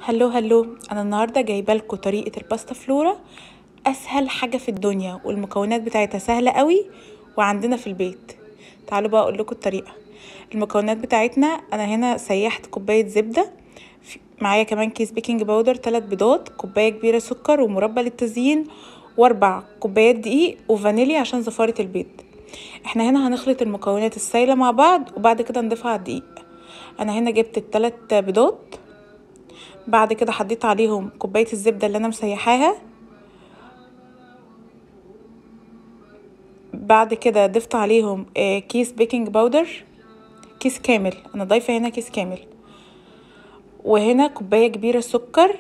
هلو هلو، انا النهارده جايبه لكم طريقه الباستا فلورا. اسهل حاجه في الدنيا والمكونات بتاعتها سهله قوي وعندنا في البيت. تعالوا بقى اقول لكم الطريقه. المكونات بتاعتنا، انا هنا سيحت كوبايه زبده، معايا كمان كيس بيكنج باودر، 3 بيضات، كوبايه كبيره سكر ومربى للتزيين، و4 كوبايات دقيق وفانيليا عشان زفاره البيض. احنا هنا هنخلط المكونات السايله مع بعض وبعد كده نضيفها على الدقيق. انا هنا جبت ال3 بيضات، بعد كده حطيت عليهم كوبايه الزبده اللي انا مسيحاها، بعد كده ضفت عليهم كيس بيكنج باودر، كيس كامل، انا ضايفه هنا كيس كامل، وهنا كوبايه كبيره سكر.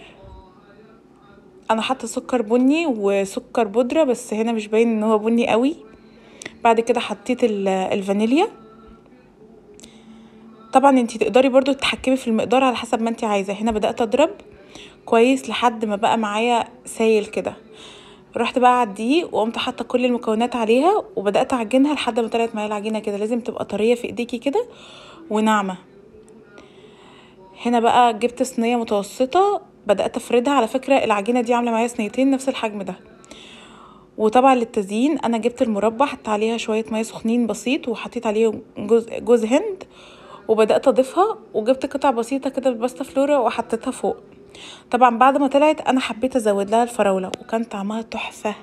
انا حاطه سكر بني وسكر بودره بس هنا مش باين ان هو بني قوي. بعد كده حطيت الفانيليا. طبعا انتي تقدري برضو تتحكمي في المقدار على حسب ما انتي عايزه. هنا بدات اضرب كويس لحد ما بقى معايا سايل كده. رحت بقى على الدقيق وقمت حاطه كل المكونات عليها وبدات اعجنها لحد ما طلعت معايا العجينه كده. لازم تبقى طريه في ايديكي كده وناعمه. هنا بقى جبت صينيه متوسطه بدات افردها. على فكره العجينه دي عامله معايا صينيتين نفس الحجم ده. وطبعا للتزيين انا جبت المربى، حطيت عليها شويه ميه سخنين بسيط وحطيت عليهم جوز هند وبدات اضيفها، وجبت قطع بسيطه كده بالباستا فلورا وحطيتها فوق. طبعا بعد ما طلعت انا حبيت ازود لها الفراوله وكان طعمها تحفه.